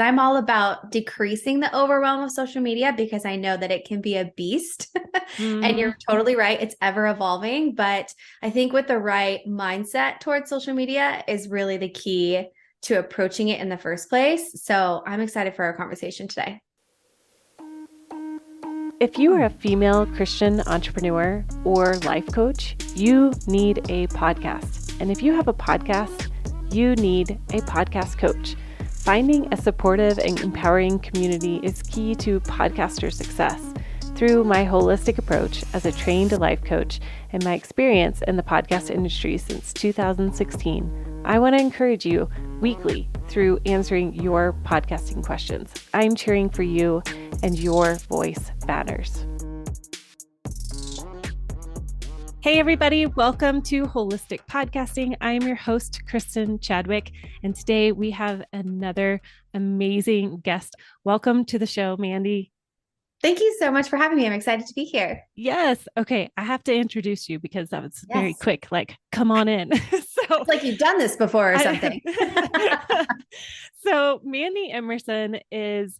I'm all about decreasing the overwhelm of social media because I know that it can be a beast. And Mhm. you're totally right. It's ever evolving. But I think with the right mindset towards social media is really the key to approaching it in the first place. So I'm excited for our conversation today. If you are a female Christian entrepreneur or life coach, you need a podcast. And if you have a podcast, you need a podcast coach. Finding a supportive and empowering community is key to podcaster success. Through my holistic approach as a trained life coach and my experience in the podcast industry since 2016, I want to encourage you weekly through answering your podcasting questions. I'm cheering for you, and your voice matters. Hey, everybody. Welcome to Holistic Podcasting. I am your host, Kristin Chadwick, and today we have another amazing guest. Welcome to the show, Mandy. Thank you so much for having me. I'm excited to be here. Yes. Okay. I have to introduce you because that was very Yes. quick. Like, come on in. It's like you've done this before or something. So Mandy Emerson is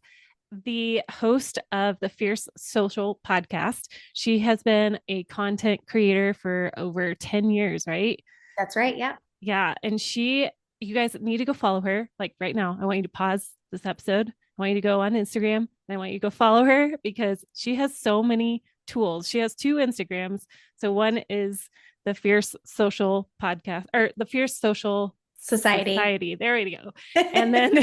the host of the Fierce Social podcast. She has been a content creator for over 10 years, right? That's right. Yeah. Yeah. And you guys need to go follow her. Like right now, I want you to pause this episode. I want you to go on Instagram and I want you to go follow her because she has so many tools. She has two Instagrams. So one is the Fierce Social podcast or the Fierce Social Society. There we go. And then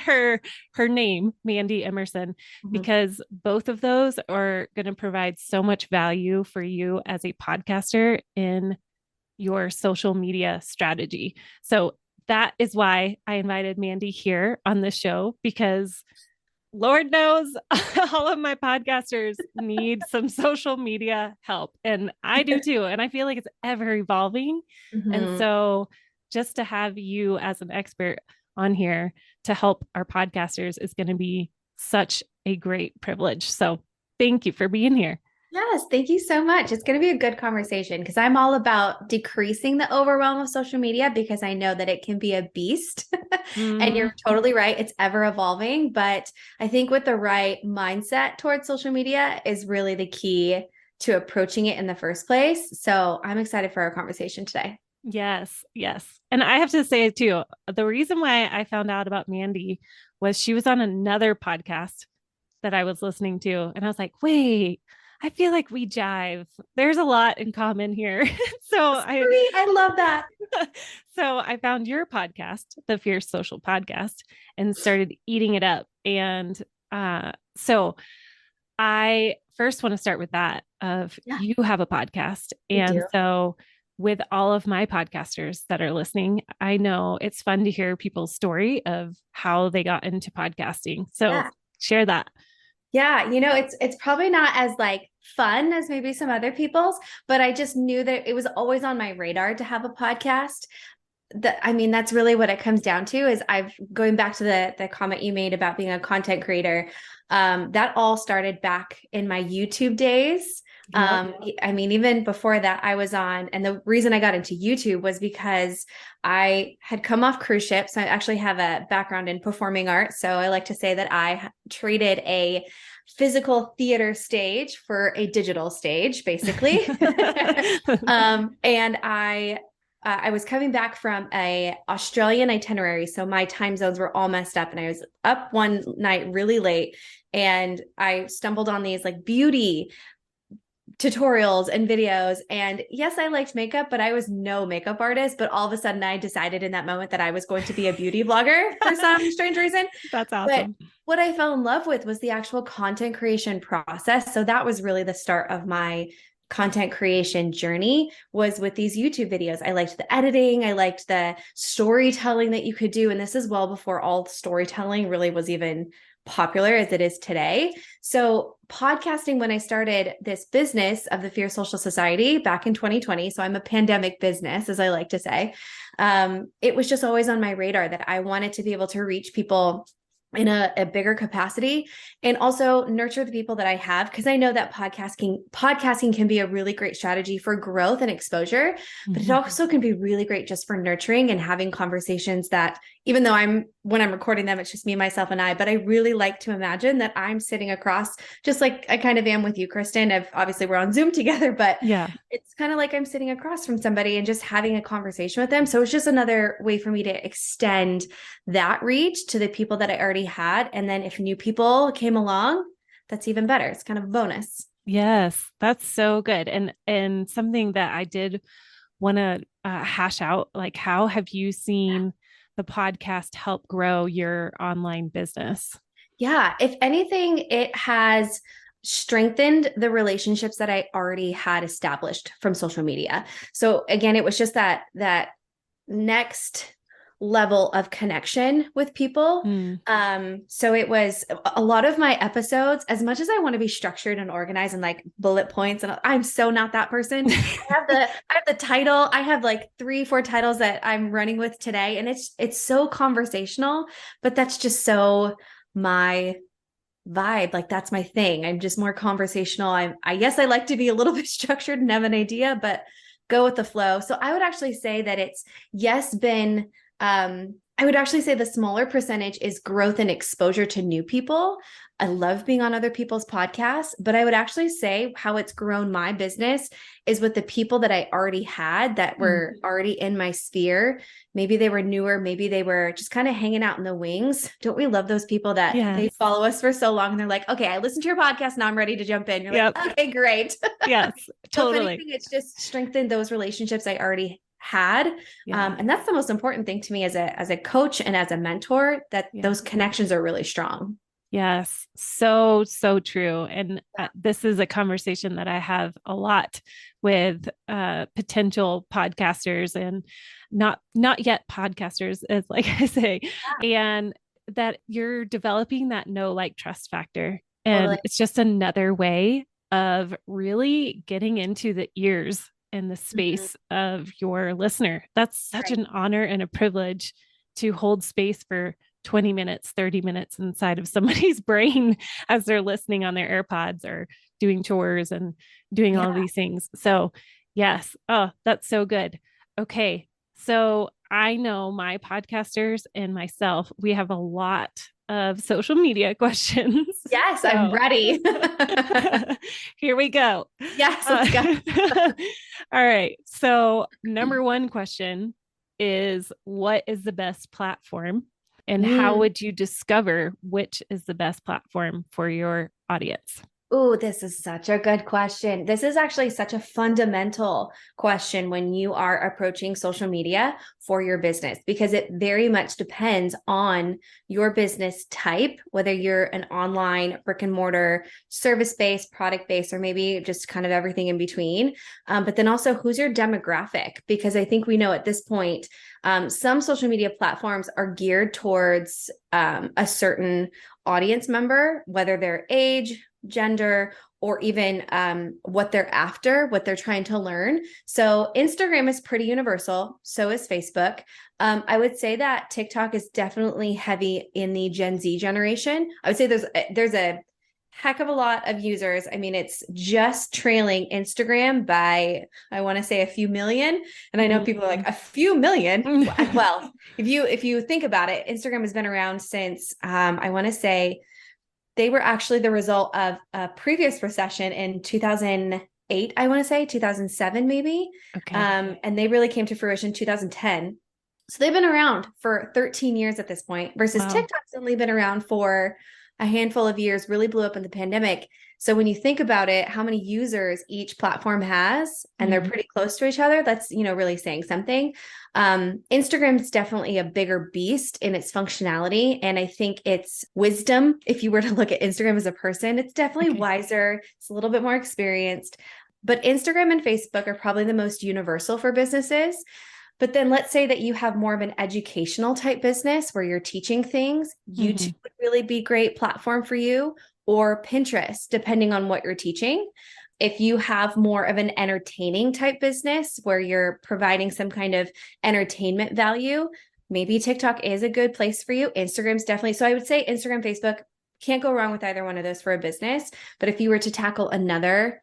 her name, Mandy Emerson, because both of those are going to provide so much value for you as a podcaster in your social media strategy. So that is why I invited Mandy here on the show, because Lord knows all of my podcasters need some social media help. And I do too. And I feel like it's ever evolving. And Mhm. so just to have you as an expert on here to help our podcasters is going to be such a great privilege. So thank you for being here. Yes, thank you so much. It's going to be a good conversation because I'm all about decreasing the overwhelm of social media because I know that it can be a beast. And Mhm. you're totally right. It's ever evolving. But I think with the right mindset towards social media is really the key to approaching it in the first place. So I'm excited for our conversation today. Yes, yes. And I have to say too, the reason why I found out about Mandy was she was on another podcast that I was listening to. And I was like, wait, I feel like we jive. There's a lot in common here. so I Sweet. I love that. so I found your podcast, the Fierce Social Podcast, and started eating it up. And so I first want to start with that of Yeah, you have a podcast. we And do. so with all of my podcasters that are listening, I know it's fun to hear people's story of how they got into podcasting. So Yeah. share that. Yeah, it's probably not as like fun as maybe some other people's, but I just knew that it was always on my radar to have a podcast. That's really what it comes down to is I've going back to the comment you made about being a content creator. That all started back in my YouTube days. Yep. Even before that, I was on, and the reason I got into YouTube was because I had come off cruise ships. I actually have a background in performing arts. So I like to say that I traded a physical theater stage for a digital stage, basically. And I was coming back from a Australian itinerary, so my time zones were all messed up, and I was up one night really late, and I stumbled on these like beauty tutorials and videos. And yes, I liked makeup, but I was no makeup artist. But all of a sudden, I decided in that moment that I was going to be a beauty blogger for some strange reason. That's But awesome. what I fell in love with was the actual content creation process. So that was really the start of my content creation journey was with these YouTube videos. I liked the editing. I liked the storytelling that you could do. And this is well before all storytelling really was even popular as it is today. So podcasting, when I started this business of the Fierce Social Society back in 2020, so I'm a pandemic business, as I like to say, it was just always on my radar that I wanted to be able to reach people in a bigger capacity and also nurture the people that I have. Cause I know that podcasting can be a really great strategy for growth and exposure, but it also can be really great just for nurturing and having conversations that even though when I'm recording them, it's just me, myself, and I, but I really like to imagine that I'm sitting across, just like I kind of am with you, Kristin. Obviously we're on Zoom together, but Yeah. it's kind of like I'm sitting across from somebody and just having a conversation with them. So it's just another way for me to extend that reach to the people that I already had. And then if new people came along, that's even better. It's kind of a bonus. Yes, that's so good. And something that I did want to hash out, like, how have you seen the podcast help grow your online business? Yeah. If anything, it has strengthened the relationships that I already had established from social media. So again, it was just that next level of connection with people. Mm. So it was a lot of my episodes, as much as I want to be structured and organized and like bullet points, and I'm so not that person. I have the title. I have like 3-4 titles that I'm running with today. And it's so conversational, but that's just so my vibe. Like that's my thing. I'm just more conversational. I guess I like to be a little bit structured and have an idea, but go with the flow. So I would actually say that it's been I would actually say the smaller percentage is growth and exposure to new people. I love being on other people's podcasts, but I would actually say how it's grown my business is with the people that I already had that were already in my sphere. Maybe they were newer, maybe they were just kind of hanging out in the wings. Don't we love those people that they follow us for so long and they're like, okay, I listened to your podcast, now I'm ready to jump in. You're like, okay, great. Yes, totally. So if anything, it's just strengthened those relationships I already had. And that's the most important thing to me as a coach and as a mentor, that those connections are really strong. Yes, so, so true. And this is a conversation that I have a lot with potential podcasters and not yet podcasters, as like I say, and that you're developing that know, like, trust factor. And Totally. it's just another way of really getting into the ears and the space of your listener. That's such an honor and a privilege to hold space for 20 minutes, 30 minutes inside of somebody's brain as they're listening on their AirPods or doing chores and doing all these things. So yes. Oh, that's so good. Okay. So I know my podcasters and myself, we have a lot of social media questions. Yes, so, I'm ready. Here we go. Yes, let's go. All right. So number one question is, what is the best platform? And how would you discover which is the best platform for your audience? Oh, this is such a good question. This is actually such a fundamental question when you are approaching social media for your business, because it very much depends on your business type, whether you're an online brick and mortar service-based, product-based, or maybe just kind of everything in between. But then also, who's your demographic? Because I think we know at this point, some social media platforms are geared towards a certain audience member, whether their age, gender, or even what they're after, what they're trying to learn. So Instagram is pretty universal. So is Facebook. I would say that TikTok is definitely heavy in the Gen Z generation. I would say there's a heck of a lot of users. I mean, it's just trailing Instagram by, I want to say, a few million. And I know people are like, a few million. Well, if you think about it, Instagram has been around since I want to say they were actually the result of a previous recession in 2008, I want to say 2007, maybe. Okay. And they really came to fruition in 2010. So they've been around for 13 years at this point, versus TikTok's only been around for a handful of years, really blew up in the pandemic. So when you think about it, how many users each platform has, and they're pretty close to each other, that's, really saying something. Instagram is definitely a bigger beast in its functionality. And I think it's wisdom. If you were to look at Instagram as a person, it's definitely wiser. It's a little bit more experienced, but Instagram and Facebook are probably the most universal for businesses. But then let's say that you have more of an educational type business where you're teaching things. YouTube would really be a great platform for you, or Pinterest, depending on what you're teaching. If you have more of an entertaining type business where you're providing some kind of entertainment value, maybe TikTok is a good place for you. Instagram's definitely. So I would say Instagram, Facebook, can't go wrong with either one of those for a business. But if you were to tackle another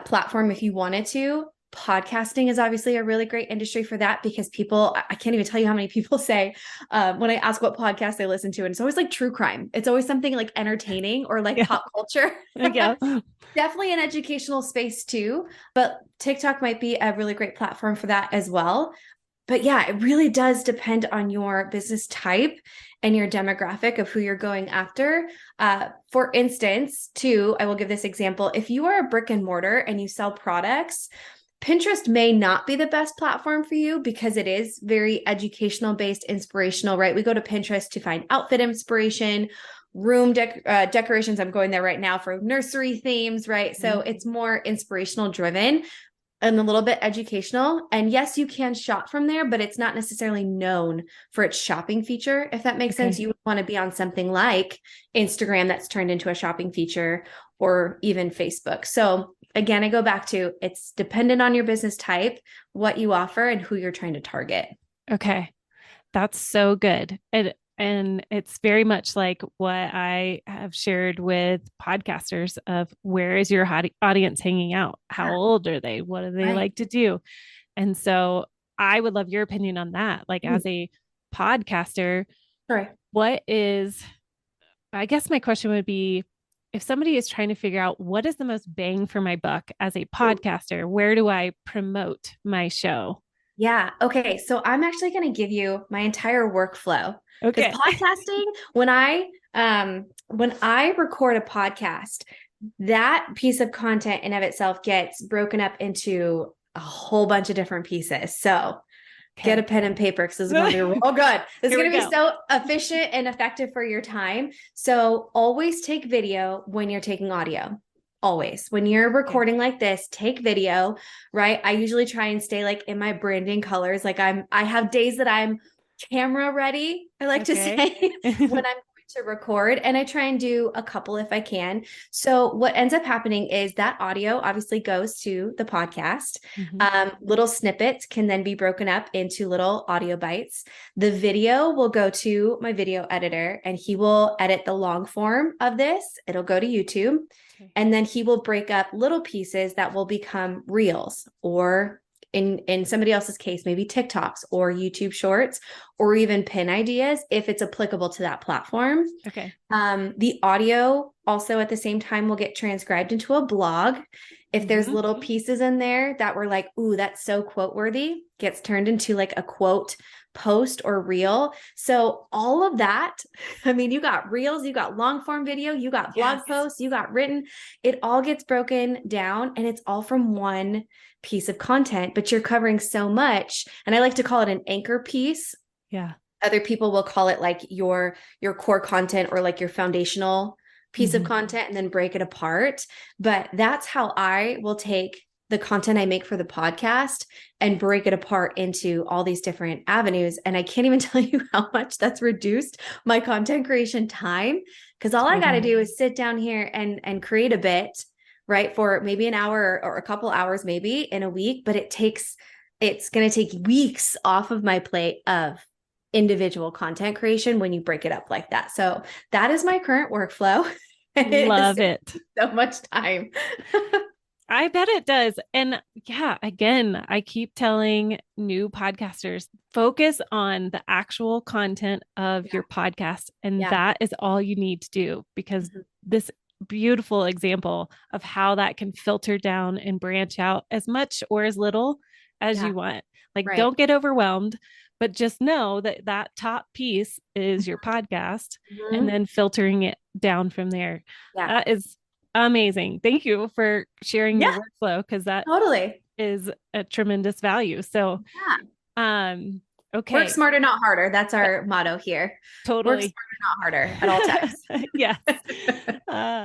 platform, if you wanted to, Podcasting is obviously a really great industry for that because people, I can't even tell you how many people say when I ask what podcast they listen to, and it's always like true crime. It's always something like entertaining or like pop culture. Yeah. Definitely an educational space too, but TikTok might be a really great platform for that as well. But yeah, it really does depend on your business type and your demographic of who you're going after. For instance, too, I will give this example. If you are a brick and mortar and you sell products, Pinterest may not be the best platform for you because it is very educational based, inspirational, right? We go to Pinterest to find outfit inspiration, room decorations. I'm going there right now for nursery themes, right? So it's more inspirational driven and a little bit educational. And yes, you can shop from there, but it's not necessarily known for its shopping feature. If that makes sense, you would want to be on something like Instagram that's turned into a shopping feature, or even Facebook. So again, I go back to, it's dependent on your business type, what you offer, and who you're trying to target. Okay. That's so good. And it's very much like what I have shared with podcasters of where is your audience hanging out? How old are they? What do they like to do? And so I would love your opinion on that. Like as a podcaster, what is, I guess my question would be, if somebody is trying to figure out what is the most bang for my buck as a podcaster, where do I promote my show? Yeah. Okay. So I'm actually going to give you my entire workflow. Okay. Because podcasting, when I record a podcast, that piece of content in of itself gets broken up into a whole bunch of different pieces. So get a pen and paper because this is going to be real good. This is going to be so efficient and effective for your time. So always take video when you're taking audio. Always. When you're recording like this, take video, right? I usually try and stay like in my branding colors. Like I have days that I'm camera ready, I like to say, when I'm to record, and I try and do a couple if I can. So what ends up happening is that audio obviously goes to the podcast. Little snippets can then be broken up into little audio bites. The video will go to my video editor and he will edit the long form of this. It'll go to YouTube. And then he will break up little pieces that will become reels, or in somebody else's case, maybe TikToks or YouTube shorts, or even pin ideas if it's applicable to that platform. Okay. The audio also at the same time will get transcribed into a blog. If there's little pieces in there that were like, ooh, that's so quote worthy, gets turned into like a quote post or reel. So all of that, I mean, you got reels, you got long form video, you got blog posts, you got written, it all gets broken down and it's all from one piece of content, but you're covering so much. And I like to call it an anchor piece. Yeah. Other people will call it like your core content or like your foundational piece of content and then break it apart. But that's how I will take the content I make for the podcast and break it apart into all these different avenues. And I can't even tell you how much that's reduced my content creation time, because all I got to do is sit down here and create a bit, right, for maybe an hour or a couple hours, maybe in a week, but it's going to take weeks off of my plate of individual content creation when you break it up like that. So that is my current workflow. Love it. So much time. I bet it does. And yeah, again, I keep telling new podcasters, focus on the actual content of your podcast. And that is all you need to do, because this beautiful example of how that can filter down and branch out as much or as little as you want. Like, don't get overwhelmed, but just know that that top piece is your podcast and then filtering it down from there. That is amazing. Thank you for sharing your workflow, because that totally is a tremendous value. So, okay. Work smarter, not harder. That's our motto here. Totally. Work smarter, not harder at all times.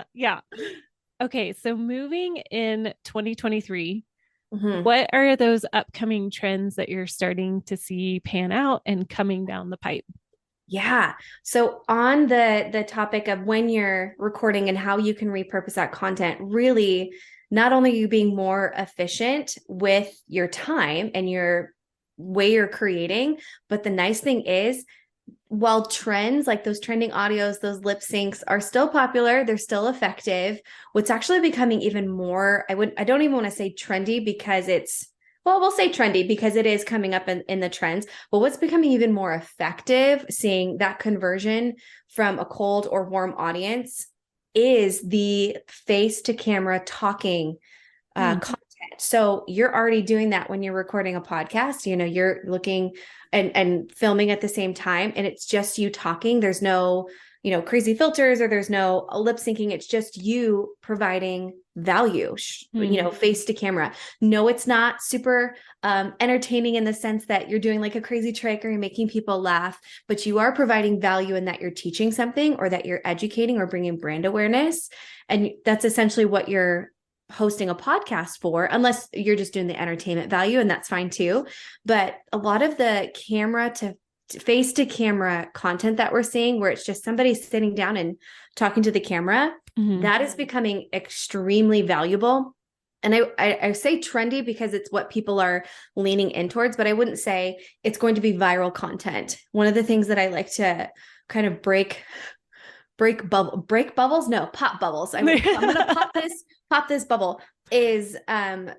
Yeah. Okay. So moving in 2023, what are those upcoming trends that you're starting to see pan out and coming down the pipe? Yeah. So on the topic of when you're recording and how you can repurpose that content, really, not only are you being more efficient with your time and your way you're creating, but the nice thing is, while trends like those trending audios, those lip syncs are still popular, they're still effective. What's actually becoming even more, I don't even want to say trendy, because it's well, we'll say trendy because it is coming up in the trends, but what's becoming even more effective, seeing that conversion from a cold or warm audience, is the face to camera talking content. So you're already doing that when you're recording a podcast. You're looking and filming at the same time, and it's just you talking. There's no, crazy filters, or there's no lip syncing. It's just you providing value, face to camera. No, it's not super entertaining in the sense that you're doing like a crazy trick or you're making people laugh, but you are providing value in that you're teaching something, or that you're educating or bringing brand awareness. And that's essentially what you're hosting a podcast for, unless you're just doing the entertainment value, and that's fine too. But a lot of the camera to face to camera content that we're seeing, where it's just somebody sitting down and talking to the camera, that is becoming extremely valuable. And I say trendy because it's what people are leaning in towards, but I wouldn't say it's going to be viral content. One of the things that I like to kind of pop bubbles. I'm going to pop this bubble is,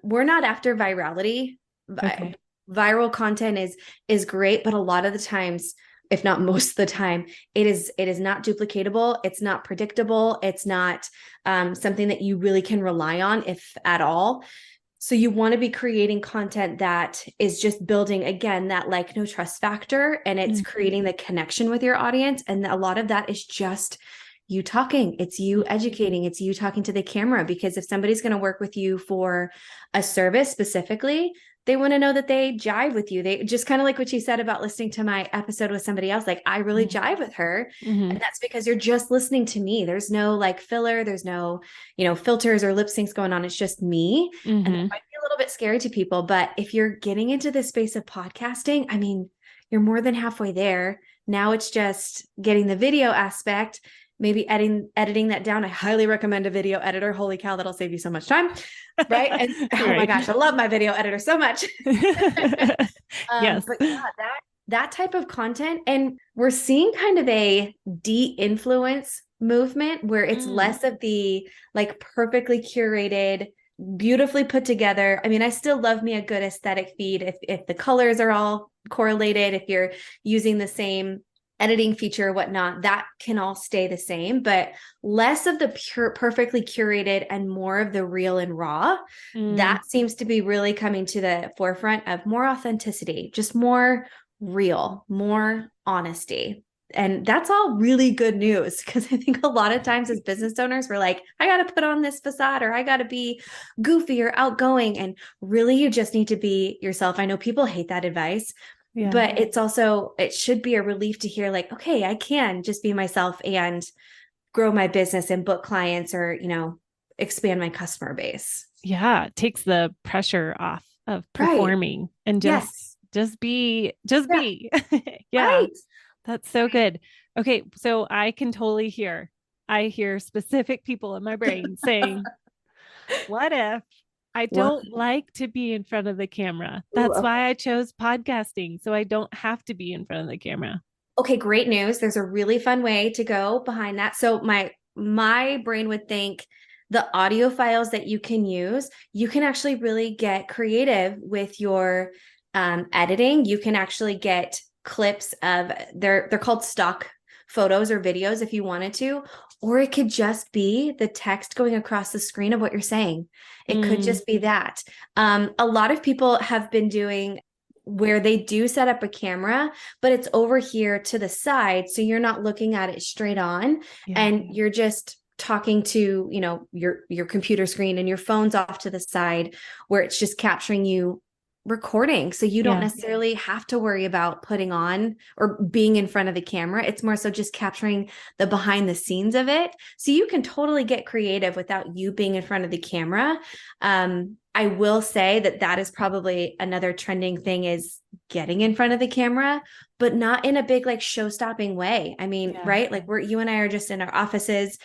we're not after virality. Okay. Viral content is great, but a lot of the times, if not most of the time, it is not duplicatable. It's not predictable. It's not something that you really can rely on, if at all. So you want to be creating content that is just building, again, that like no trust factor, and it's creating the connection with your audience. And a lot of that is just you talking. It's you educating. It's you talking to the camera, because if somebody's going to work with you for a service specifically, they want to know that they jive with you. They just kind of like what you said about listening to my episode with somebody else. Like, I really jive with her. And that's because you're just listening to me. There's no like filler. There's no, filters or lip syncs going on. It's just me. And that might be a little bit scary to people, but if you're getting into the space of podcasting, I mean, you're more than halfway there. Now it's just getting the video aspect, maybe editing that down. I highly recommend a video editor. Holy cow, that'll save you so much time. Right. And oh my gosh, I love my video editor so much. Yes. But yeah, that type of content. And we're seeing kind of a de-influence movement where it's less of the like perfectly curated, beautifully put together. I mean, I still love me a good aesthetic feed. If the colors are all correlated, if you're using the same editing feature or whatnot, that can all stay the same, but less of the pure, perfectly curated and more of the real and raw. That seems to be really coming to the forefront of more authenticity, just more real, more honesty. And that's all really good news, because I think a lot of times as business owners, we're like, I got to put on this facade, or I got to be goofy or outgoing. And really, you just need to be yourself. I know people hate that advice. Yeah. But it should be a relief to hear like, okay, I can just be myself and grow my business and book clients, or, expand my customer base. Yeah. It takes the pressure off of performing and just be. Yeah. Right. That's so good. Okay. So I can totally I hear specific people in my brain saying, what if I don't like to be in front of the camera? That's why I chose podcasting. So I don't have to be in front of the camera. Okay, great news. There's a really fun way to go behind that. So my brain would think the audio files that you can use, you can actually really get creative with your editing. You can actually get clips of they're called stock photos or videos if you wanted to, or it could just be the text going across the screen of what you're saying. It could just be that. A lot of people have been doing where they do set up a camera, but it's over here to the side. So you're not looking at it straight on, and you're just talking to, your computer screen, and your phone's off to the side where it's just capturing you recording. So you don't necessarily have to worry about putting on or being in front of the camera. It's more so just capturing the behind the scenes of it. So you can totally get creative without you being in front of the camera. I will say that is probably another trending thing, is getting in front of the camera, but not in a big, like, show-stopping way. I mean, right? Like you and I are just in our offices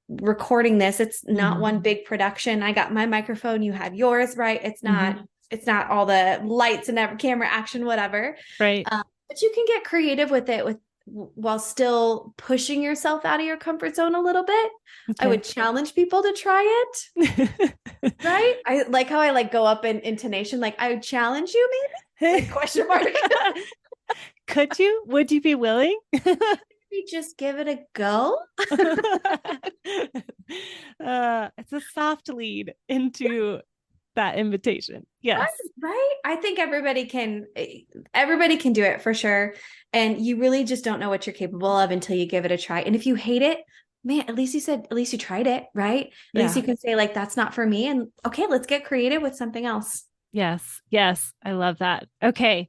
recording this. It's not one big production. I got my microphone, you have yours, right? It's not all the lights and camera action, whatever. Right. But you can get creative with it, with while still pushing yourself out of your comfort zone a little bit. Okay. I would challenge people to try it. Right? I like how I like go up in intonation, like I would challenge you maybe? Like question mark. Could you? Would you be willing? Maybe just give it a go. It's a soft lead into that invitation. Yes. Right. I think everybody can do it for sure. And you really just don't know what you're capable of until you give it a try. And if you hate it, man, at least you tried it, right? At least you can say like, that's not for me. And okay, let's get creative with something else. Yes. Yes. I love that. Okay.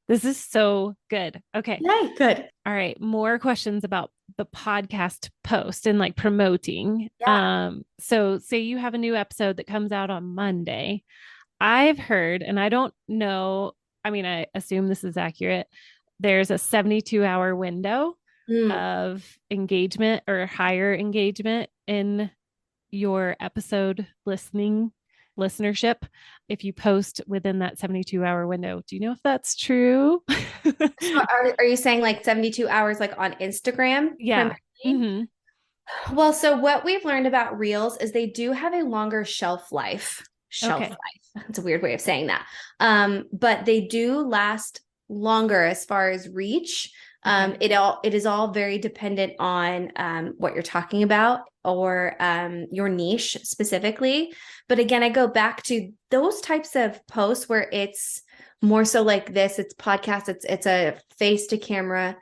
This is so good. Okay. Yay, good. All right. More questions about the podcast post and like promoting. Yeah. So say you have a new episode that comes out on Monday. I've heard, and I don't know, I mean, I assume this is accurate. There's a 72-hour window of engagement or higher engagement in your episode listenership if you post within that 72-hour window. Do you know if that's true? So are you saying like 72 hours like on Instagram? Yeah. Mm-hmm. Well, so what we've learned about Reels is they do have a longer shelf life. Life. That's a weird way of saying that. But they do last longer as far as reach. It is all very dependent on what you're talking about or your niche specifically. But again, I go back to those types of posts where it's more so like this, it's podcast, it's a face to camera.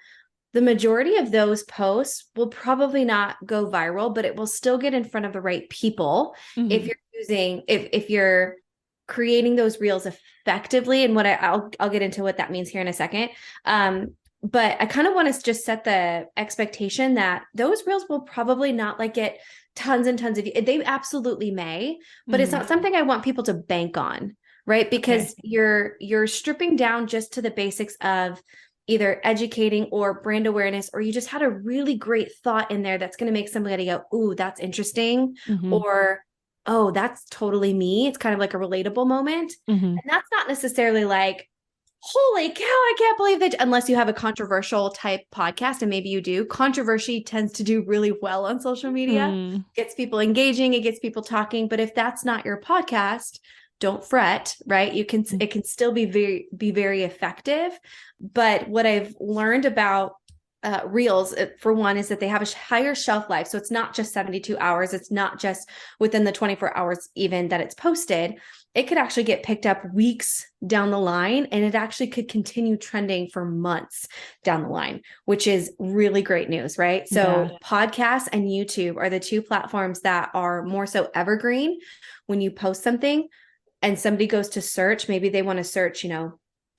The majority of those posts will probably not go viral, but it will still get in front of the right people. If you're creating those reels effectively, and what I'll get into what that means here in a second. But I kind of want to just set the expectation that those reels will probably not like get tons and tons of views. They absolutely may, but it's not something I want people to bank on, right? Because you're stripping down just to the basics of either educating or brand awareness, or you just had a really great thought in there that's going to make somebody go, ooh, that's interesting. Or, oh, that's totally me. It's kind of like a relatable moment. And that's not necessarily like, holy cow, I can't believe that, unless you have a controversial type podcast, and maybe you do. Controversy tends to do really well on social media. Gets people engaging, it gets people talking. But if that's not your podcast, don't fret, right? It can still be very effective. But what I've learned about Reels, for one, is that they have a higher shelf life. So it's not just 72 hours. It's not just within the 24 hours even that it's posted. It could actually get picked up weeks down the line, and it actually could continue trending for months down the line, which is really great news, right? So podcasts and YouTube are the two platforms that are more so evergreen. When you post something and somebody goes to search, maybe they want to search,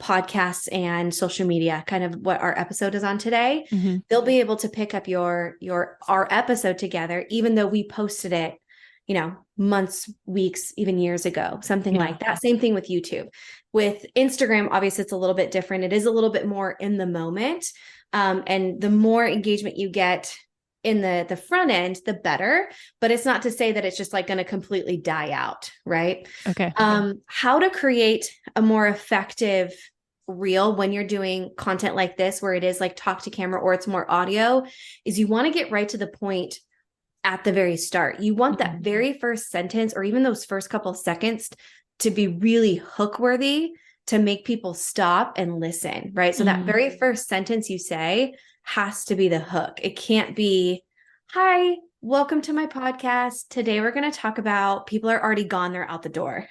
podcasts and social media, kind of what our episode is on today. They'll be able to pick up our episode together, even though we posted it, months, weeks, even years ago, something like that. Same thing with YouTube. With Instagram, obviously it's a little bit different. It is a little bit more in the moment. And the more engagement you get in the front end, the better. But it's not to say that it's just like going to completely die out, right? Okay. How to create a more effective reel when you're doing content like this, where it is like talk to camera or it's more audio, is you want to get right to the point at the very start. You want that very first sentence, or even those first couple of seconds, to be really hook worthy, to make people stop and listen, right? So that very first sentence you say has to be the hook. It can't be, hi, welcome to my podcast. Today we're going to talk about, people are already gone, they're out the door.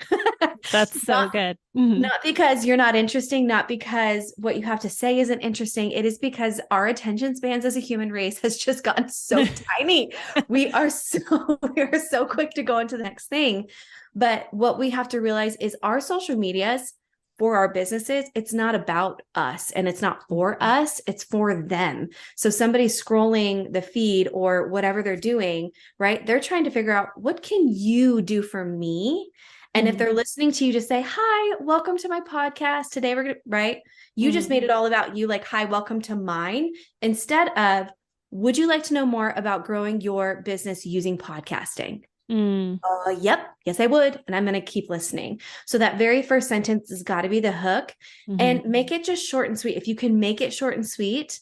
That's so good. Not because you're not interesting, not because what you have to say isn't interesting. It is because our attention spans as a human race has just gotten so tiny. We are so quick to go into the next thing. But what we have to realize is our social medias for our businesses, it's not about us and it's not for us, it's for them. So somebody's scrolling the feed or whatever they're doing, right? They're trying to figure out, what can you do for me? And if they're listening to you, just say, hi, welcome to my podcast. Today we're going to, right? You just made it all about you, like, hi, welcome to mine, instead of, would you like to know more about growing your business using podcasting? Yep. Yes, I would. And I'm going to keep listening. So that very first sentence has got to be the hook, and make it just short and sweet. If you can make it short and sweet,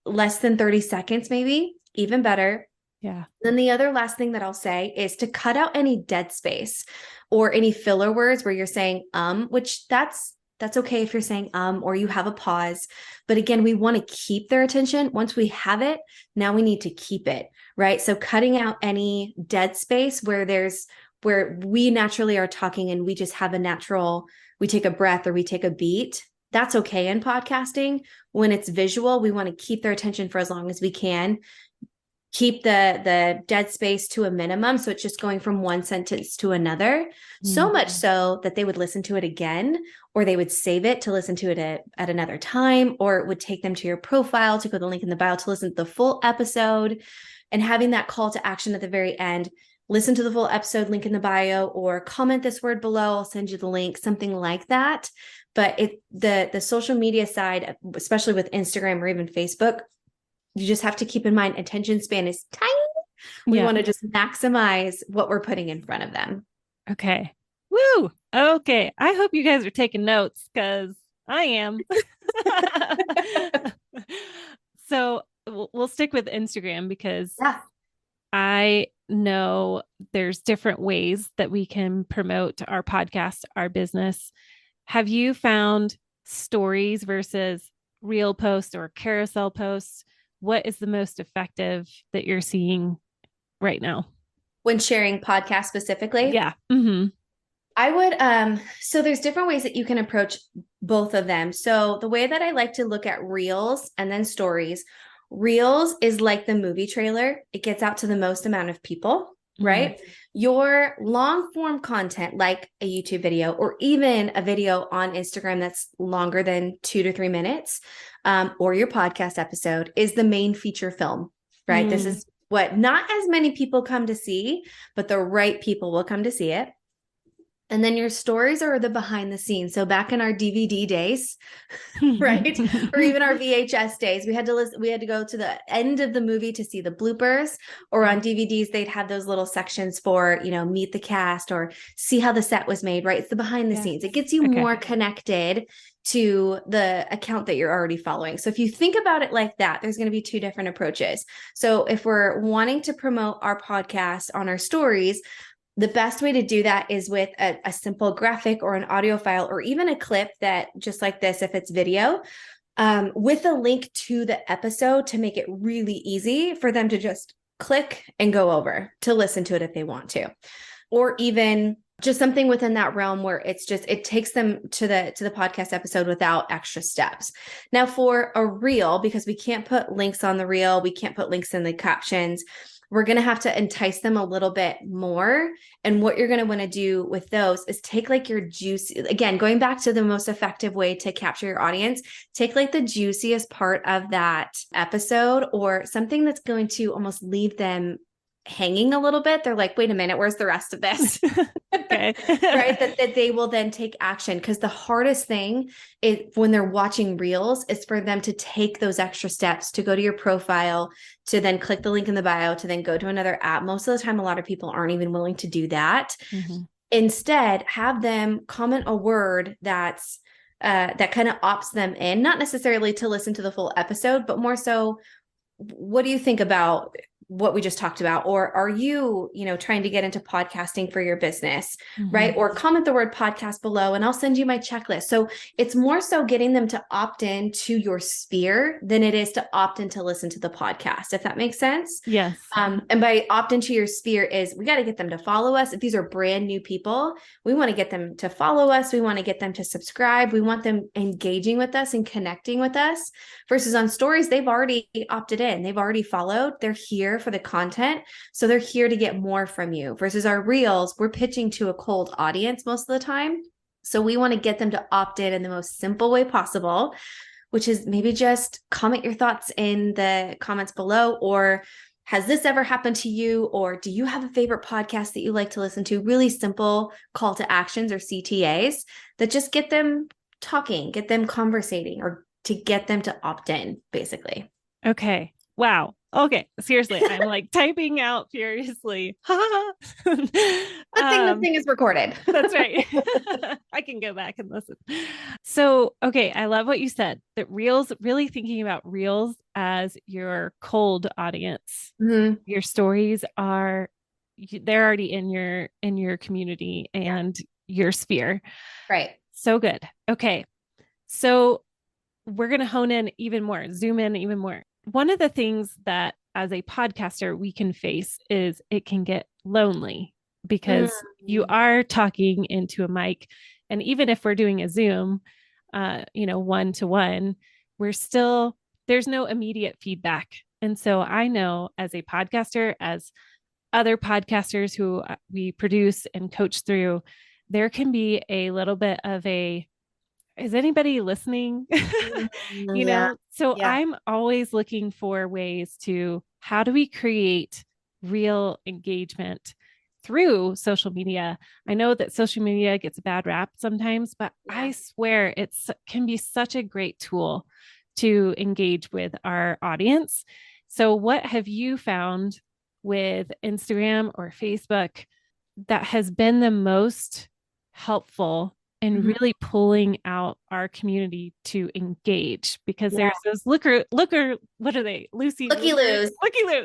less than 30 seconds, maybe, even better. Yeah. Then the other last thing that I'll say is to cut out any dead space or any filler words where you're saying, which that's okay if you're saying, or you have a pause. But again, we want to keep their attention. Once we have it, now we need to keep it, right? So cutting out any dead space where we naturally are talking and we just have we take a breath or we take a beat. That's okay in podcasting. When it's visual, we want to keep their attention for as long as we can. Keep the dead space to a minimum. So it's just going from one sentence to another, so much so that they would listen to it again, or they would save it to listen to it at another time, or it would take them to your profile to go to the link in the bio to listen to the full episode, and having that call to action at the very end. Listen to the full episode, link in the bio, or comment this word below. I'll send you the link, something like that. But the social media side, especially with Instagram or even Facebook, you just have to keep in mind attention span is tiny. We want to just maximize what we're putting in front of them. Okay. Woo. Okay. I hope you guys are taking notes because I am. So we'll stick with Instagram because I know there's different ways that we can promote our podcast, our business. Have you found stories versus reel posts or carousel posts? What is the most effective that you're seeing right now? When sharing podcasts specifically? Yeah. Mm-hmm. I would, so there's different ways that you can approach both of them. So the way that I like to look at reels and then stories, reels is like the movie trailer. It gets out to the most amount of people, right? Your long form content, like a YouTube video or even a video on Instagram that's longer than 2 to 3 minutes, or your podcast episode, is the main feature film, right? This is what not as many people come to see, but the right people will come to see it. And then your stories are the behind the scenes. So back in our DVD days, right? Or even our VHS days, we had to go to the end of the movie to see the bloopers, or on DVDs, they'd have those little sections for, meet the cast or see how the set was made, right? It's the behind the scenes. It gets you more connected to the account that you're already following. So if you think about it like that, there's going to be 2 different approaches. So if we're wanting to promote our podcast on our stories, the best way to do that is with a simple graphic or an audio file, or even a clip that just like this, if it's video, with a link to the episode to make it really easy for them to just click and go over to listen to it if they want to, or even just something within that realm where it takes them to the podcast episode without extra steps. Now for a reel, because we can't put links on the reel, we can't put links in the captions, we're going to have to entice them a little bit more. And what you're going to want to do with those is take like your juicy, again, going back to the most effective way to capture your audience, take like the juiciest part of that episode or something that's going to almost leave them hanging a little bit. They're like, wait a minute, where's the rest of this? Okay. Right. That they will then take action. Because the hardest thing is when they're watching reels is for them to take those extra steps to go to your profile, to then click the link in the bio, to then go to another app. Most of the time, a lot of people aren't even willing to do that. Instead, have them comment a word that's that kind of opts them in, not necessarily to listen to the full episode, but more so, what do you think about what we just talked about? Or are you, trying to get into podcasting for your business, right? Or comment the word podcast below and I'll send you my checklist. So it's more so getting them to opt in to your sphere than it is to opt in to listen to the podcast, if that makes sense. Yes. And by opt into your sphere is we got to get them to follow us. If these are brand new people, we want to get them to follow us. We want to get them to subscribe. We want them engaging with us and connecting with us, versus on stories, they've already opted in. They've already followed. They're here for the content. So they're here to get more from you, versus our reels, we're pitching to a cold audience most of the time. So we want to get them to opt in the most simple way possible, which is maybe just comment your thoughts in the comments below, or has this ever happened to you? Or do you have a favorite podcast that you like to listen to? Really simple call to actions or CTAs that just get them talking, get them conversating, or to get them to opt in, basically. Okay. Wow. Okay, seriously, I'm like typing out furiously. Good thing this thing is recorded. That's right. I can go back and listen. So, okay, I love what you said, that reels, really thinking about reels as your cold audience. Mm-hmm. Your stories are, they're already in your community and your sphere. Right. So good. Okay. So we're going to hone in even more, zoom in even more. One of the things that as a podcaster we can face is it can get lonely because you are talking into a mic. And even if we're doing a Zoom, one to one, we're still, there's no immediate feedback. And so I know as a podcaster, as other podcasters who we produce and coach through, there can be a little bit of a, is anybody listening? Yeah. So Yeah. I'm always looking for ways to, how do we create real engagement through social media? I know that social media gets a bad rap sometimes, but I swear it's can be such a great tool to engage with our audience. So what have you found with Instagram or Facebook that has been the most helpful in really pulling out our community to engage? Because there's those looker, what are they? Looky Loo.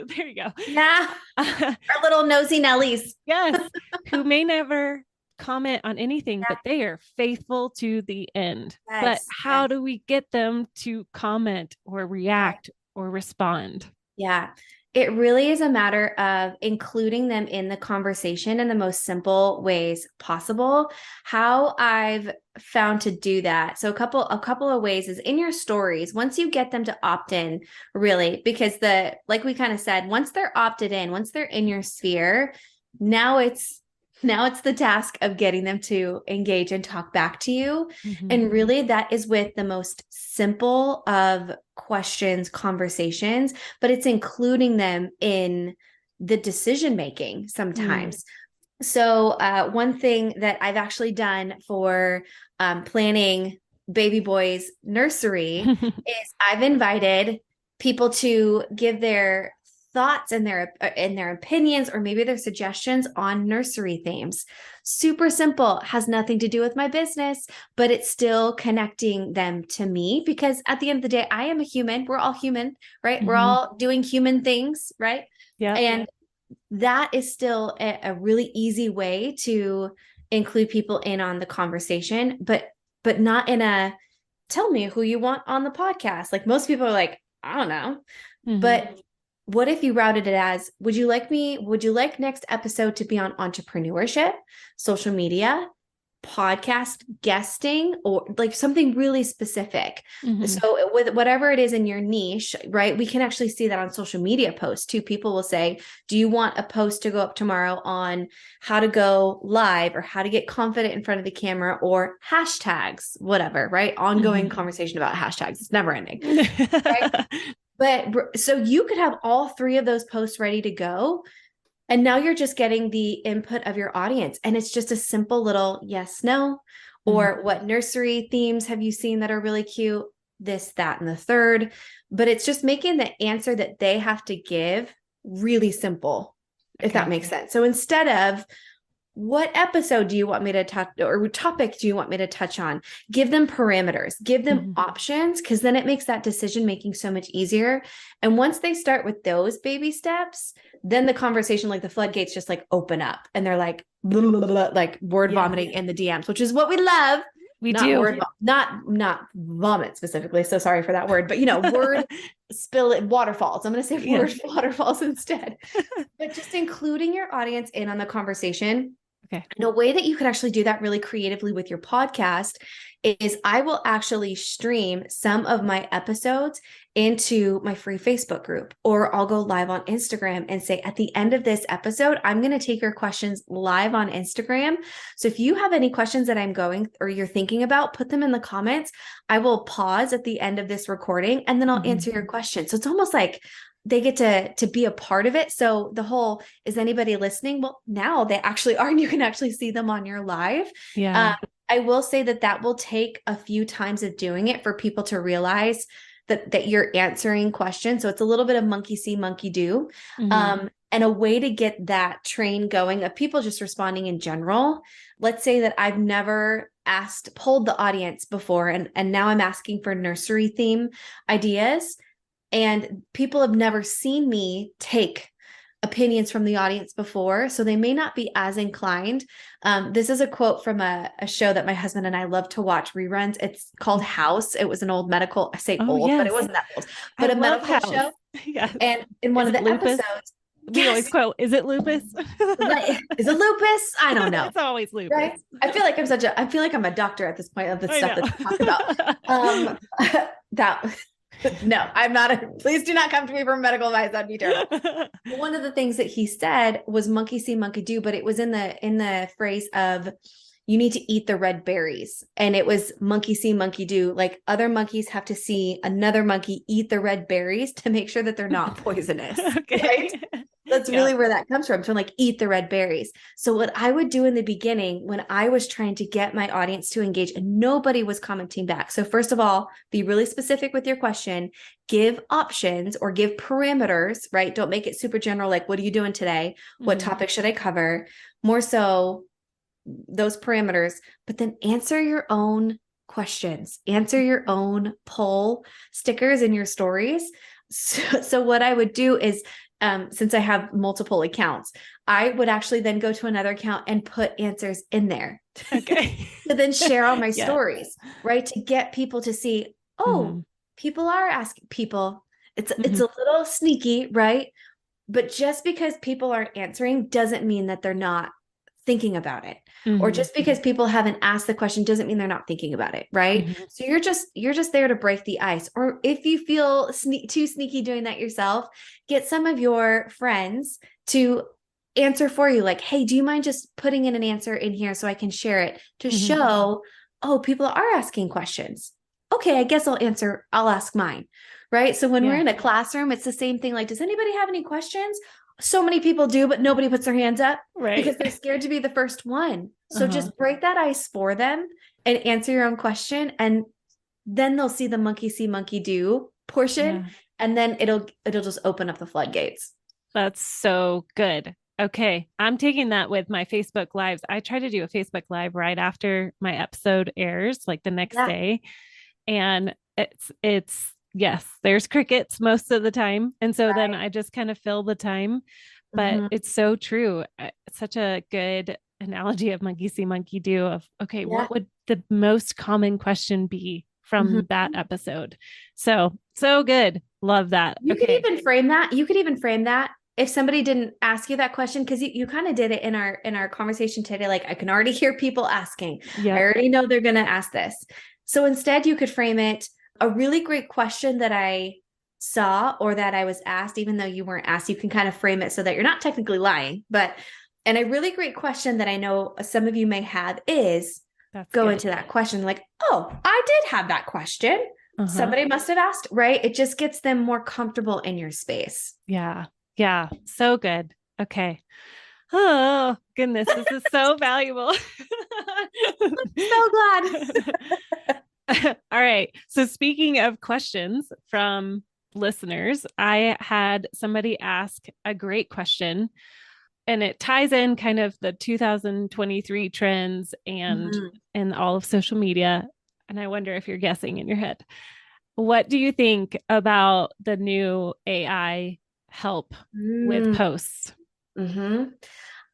There you go. Yeah. Our little nosy Nellies. Yes. Who may never comment on anything, but they are faithful to the end. But how do we get them to comment or react or respond? Yeah. It really is a matter of including them in the conversation in the most simple ways possible. How I've found to do that. So a couple of ways is in your stories. Once you get them to opt in, really, because like we kind of said, once they're opted in, once they're in your sphere, now it's the task of getting them to engage and talk back to you. And really that is with the most simple of questions, conversations, but it's including them in the decision making sometimes. So one thing that I've actually done for planning baby boy's nursery is I've invited people to give their thoughts and their opinions or maybe their suggestions on nursery themes. Super simple, has nothing to do with my business, but it's still connecting them to me because at the end of the day, I am a human. We're all human, right? We're all doing human things, right? Yeah. And that is still a really easy way to include people in on the conversation, but not in a tell me who you want on the podcast. Like most people are like, I don't know. But what if you routed it as, would you like next episode to be on entrepreneurship, social media, podcast guesting, or like something really specific? So with whatever it is in your niche, right? We can actually see that on social media posts too. People will say, do you want a post to go up tomorrow on how to go live or how to get confident in front of the camera or hashtags, whatever, right? Ongoing conversation about hashtags. It's never ending. Right? But so you could have all three of those posts ready to go. And now you're just getting the input of your audience. And it's just a simple little yes, no, or what nursery themes have you seen that are really cute? This, that, and the third. But it's just making the answer that they have to give really simple, if that makes sense. So instead of, what episode do you want me to touch or topic do you want me to touch on? Give them parameters, give them options, because then it makes that decision making so much easier. And once they start with those baby steps, then the conversation, like the floodgates just like open up and they're like, blah, blah, blah, blah, like word vomiting in the DMs, which is what we love. We not do. Word, not vomit specifically. So sorry for that word, but word spill it, waterfalls. I'm going to say word waterfalls instead, but just including your audience in on the conversation. Okay. And a way that you could actually do that really creatively with your podcast is I will actually stream some of my episodes into my free Facebook group, or I'll go live on Instagram and say, at the end of this episode, I'm going to take your questions live on Instagram. So if you have any questions that I'm going or you're thinking about, put them in the comments. I will pause at the end of this recording and then I'll answer your questions. So it's almost like they get to be a part of it. So the whole, is anybody listening? Well, now they actually are, and you can actually see them on your live. Yeah. I will say that will take a few times of doing it for people to realize that you're answering questions. So it's a little bit of monkey see, monkey do. And a way to get that train going of people just responding in general. Let's say that I've never polled the audience before, and now I'm asking for nursery theme ideas, and people have never seen me take opinions from the audience before, so they may not be as inclined. This is a quote from a show that my husband and I love to watch reruns. It's called House. It was an old medical, I say old, but it wasn't that old, but a medical show. Yes. And in one of the episodes, we always quote, is it lupus? Right. Is it lupus? I don't know. It's always lupus. Right? I feel like I'm a doctor at this point of the stuff that's talked about. No, I'm not. Please do not come to me for medical advice. That'd be terrible. One of the things that he said was monkey see, monkey do, but it was in the phrase of, you need to eat the red berries. And it was monkey see, monkey do. Like, other monkeys have to see another monkey eat the red berries to make sure that they're not poisonous. Okay. Right? That's really where that comes from. So like, eat the red berries. So what I would do in the beginning when I was trying to get my audience to engage and nobody was commenting back. So first of all, be really specific with your question, give options or give parameters, right? Don't make it super general. Like, what are you doing today? What topic should I cover? More so those parameters, but then answer your own questions, answer your own poll stickers in your stories. So what I would do is, since I have multiple accounts, I would actually then go to another account and put answers in there. Okay. To then share all my stories, right? To get people to see, people are asking people. It's a little sneaky, right? But just because people aren't answering doesn't mean that they're not thinking about it. Or just because people haven't asked the question doesn't mean they're not thinking about it, right? So you're just there to break the ice. Or if you feel too sneaky doing that yourself, get some of your friends to answer for you. Like, hey, do you mind just putting in an answer in here so I can share it to show, people are asking questions. Okay, I guess I'll ask mine, right? So when we're in a classroom, it's the same thing. Like, does anybody have any questions? So many people do, but nobody puts their hands up, right? Because they're scared to be the first one. So just break that ice for them and answer your own question. And then they'll see the monkey see, monkey do portion. And then it'll just open up the floodgates. That's so good. Okay. I'm taking that with my Facebook lives. I try to do a Facebook live right after my episode airs, like the next day. And it's yes, there's crickets most of the time. And so then I just kind of fill the time, but it's so true. It's such a good analogy of monkey see, monkey do of, okay, what would the most common question be from that episode? So good. Love that. You could even frame that. If somebody didn't ask you that question, because you kind of did it in our conversation today, like, I can already hear people asking. I already know they're going to ask this. So instead you could frame it, a really great question that I saw or that I was asked, even though you weren't asked, you can kind of frame it so that you're not technically lying. And a really great question that I know some of you may have is into that question. Like, oh, I did have that question. Somebody must have asked, right? It just gets them more comfortable in your space. Yeah. Yeah. So good. Okay. Oh, goodness. This is so valuable. I'm so glad. All right. So speaking of questions from listeners, I had somebody ask a great question, and it ties in kind of the 2023 trends and all of social media. And I wonder if you're guessing in your head. What do you think about the new AI help with posts?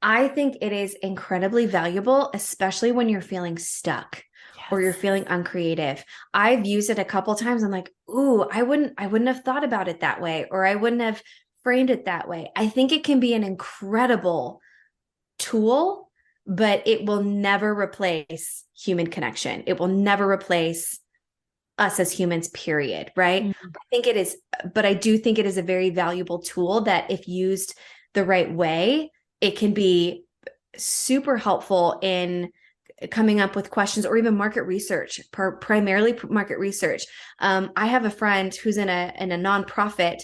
I think it is incredibly valuable, especially when you're feeling stuck. Or you're feeling uncreative. I've used it a couple of times. I'm like, ooh, I wouldn't have thought about it that way, or I wouldn't have framed it that way. I think it can be an incredible tool, but it will never replace human connection. It will never replace us as humans, period. Right. I do think it is a very valuable tool that, if used the right way, it can be super helpful in coming up with questions or even market research, primarily market research. I have a friend who's in a nonprofit,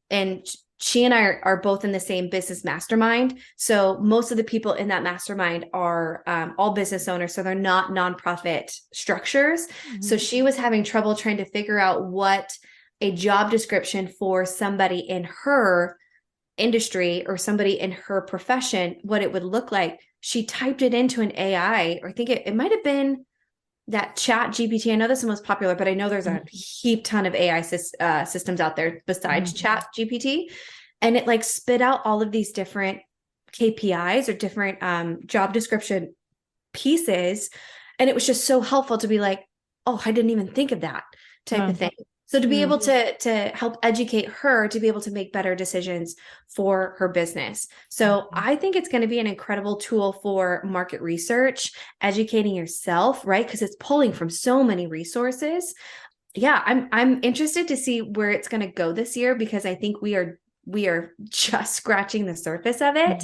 and she and I are both in the same business mastermind. So most of the people in that mastermind are all business owners. So they're not nonprofit structures. So she was having trouble trying to figure out what a job description for somebody in her industry or somebody in her profession, what it would look like. She typed it into an AI, or I think it might have been that Chat GPT. I know this is the most popular, but I know there's a heap ton of AI systems out there besides Chat GPT. And it like spit out all of these different KPIs or different job description pieces. And it was just so helpful to be like, oh, I didn't even think of that type of thing. So to be able to help educate her to be able to make better decisions for her business. So I think it's going to be an incredible tool for market research, educating yourself, right? Because it's pulling from so many resources. Yeah, I'm interested to see where it's going to go this year, because I think we are just scratching the surface of it.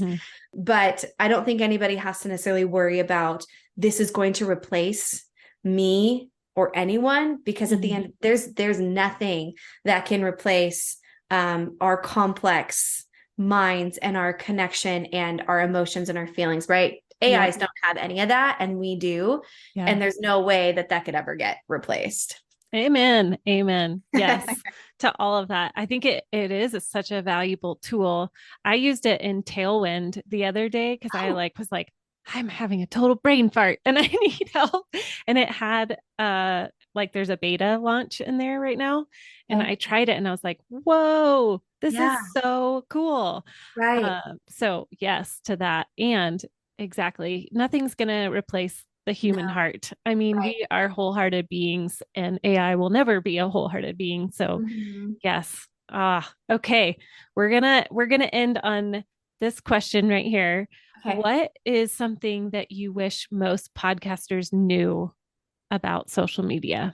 But I don't think anybody has to necessarily worry about this is going to replace me or anyone, because at the end, there's nothing that can replace our complex minds and our connection and our emotions and our feelings, right? AIs don't have any of that, and we do. And there's no way that could ever get replaced. Amen. Amen. Yes. To all of that. I think it is such a valuable tool. I used it in Tailwind the other day because I was like, I'm having a total brain fart and I need help. And it had there's a beta launch in there right now. And I tried it and I was like, whoa, this is so cool. Right. So yes to that. And exactly, nothing's going to replace the human heart. I mean, we are wholehearted beings, and AI will never be a wholehearted being. So yes. Okay. We're gonna end on this question right here. Okay. What is something that you wish most podcasters knew about social media?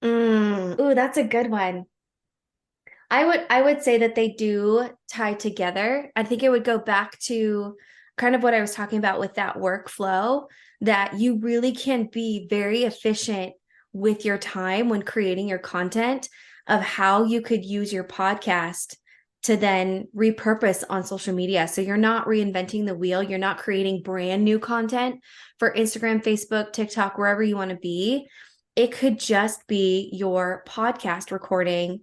Ooh, that's a good one. I would say that they do tie together. I think it would go back to kind of what I was talking about with that workflow, that you really can be very efficient with your time when creating your content, of how you could use your podcast to then repurpose on social media. So you're not reinventing the wheel. You're not creating brand new content for Instagram, Facebook, TikTok, wherever you want to be. It could just be your podcast recording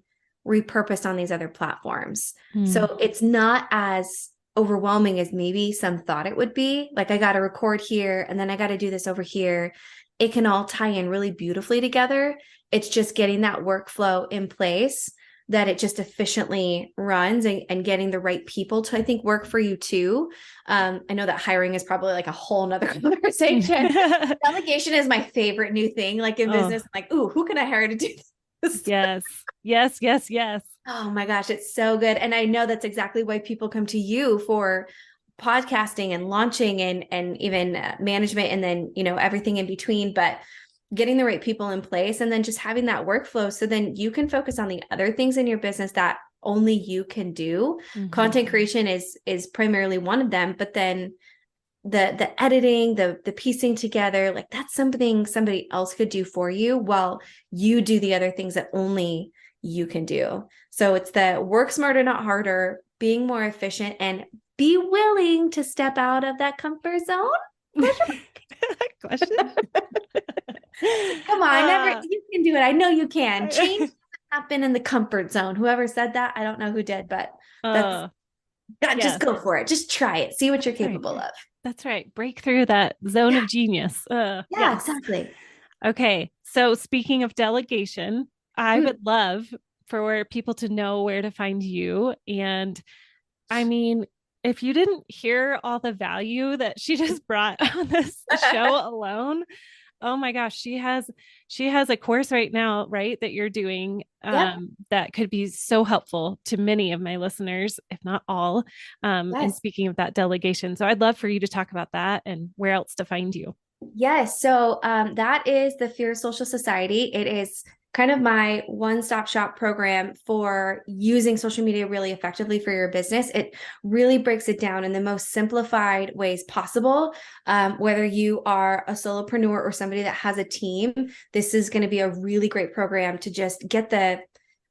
repurposed on these other platforms. So it's not as overwhelming as maybe some thought it would be. Like, I got to record here and then I got to do this over here. It can all tie in really beautifully together. It's just getting that workflow in place that it just efficiently runs, and getting the right people to, I think, work for you too. I know that hiring is probably like a whole nother conversation. Delegation is my favorite new thing. Like in business, I'm like, ooh, who can I hire to do this? Yes. Oh my gosh, it's so good. And I know that's exactly why people come to you for podcasting and launching and even management, and then, everything in between. But getting the right people in place, and then just having that workflow, so then you can focus on the other things in your business that only you can do. Content creation is primarily one of them, but then the editing, the piecing together, like that's something somebody else could do for you while you do the other things that only you can do. So it's the work smarter, not harder, being more efficient, and be willing to step out of that comfort zone. Question. Come on, you can do it. I know you can. Change doesn't happen in the comfort zone. Whoever said that, I don't know who did, but just go for it. Just try it. See what you're capable of. That's right. Break through that zone of genius. Exactly. Okay. So speaking of delegation, I would love for people to know where to find you. And I mean, if you didn't hear all the value that she just brought on this show alone, oh my gosh, she has a course right now, right, that you're doing that could be so helpful to many of my listeners, if not all. And speaking of that delegation, so I'd love for you to talk about that and where else to find you. Yes. So that is the Fear Social Society. It is kind of my one-stop shop program for using social media really effectively for your business. It really breaks it down in the most simplified ways possible. Whether you are a solopreneur or somebody that has a team, this is going to be a really great program to just get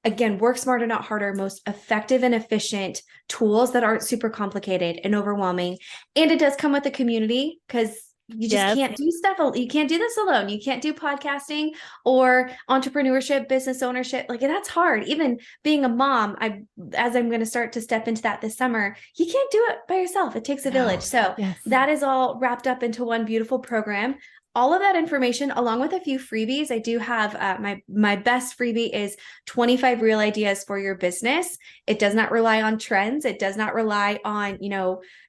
again, work smarter, not harder, most effective and efficient tools that aren't super complicated and overwhelming. And it does come with a community, because you just can't do stuff. You can't do this alone. You can't do podcasting or entrepreneurship, business ownership. Like that's hard. Even being a mom, as I'm going to start to step into that this summer, you can't do it by yourself. It takes a village. So that is all wrapped up into one beautiful program. All of that information, along with a few freebies. I do have my best freebie is 25 real ideas for your business. It does not rely on trends. It does not rely on,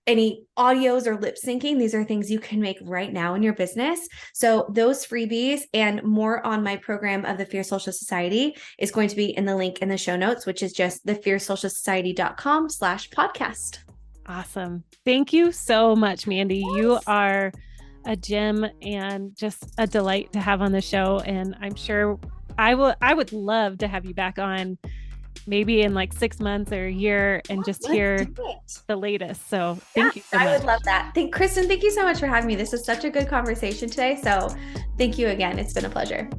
any audios or lip syncing. These are things you can make right now in your business. So those freebies and more on my program of the Fierce Social Society is going to be in the link in the show notes, which is just thefiercesocialsociety.com/podcast. Awesome. Thank you so much, Mandy. Yes. You are a gem and just a delight to have on the show. And I'm sure I would love to have you back on maybe in like 6 months or a year and just hear the latest. So thank you so much. I would love that. Kristin, thank you so much for having me. This is such a good conversation today. So thank you again. It's been a pleasure.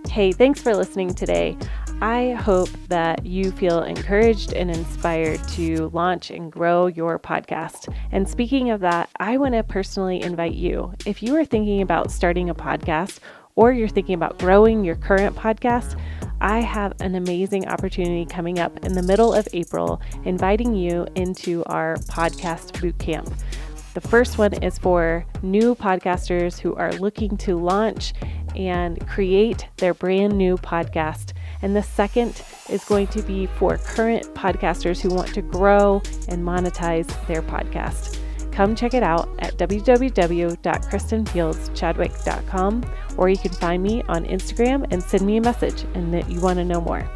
Hey, thanks for listening today. I hope that you feel encouraged and inspired to launch and grow your podcast. And speaking of that, I want to personally invite you, if you are thinking about starting a podcast or you're thinking about growing your current podcast, I have an amazing opportunity coming up in the middle of April, inviting you into our podcast bootcamp. The first one is for new podcasters who are looking to launch and create their brand new podcast. And the second is going to be for current podcasters who want to grow and monetize their podcast. Come check it out at www.kristinfieldschadwick.com, or you can find me on Instagram and send me a message and that you want to know more.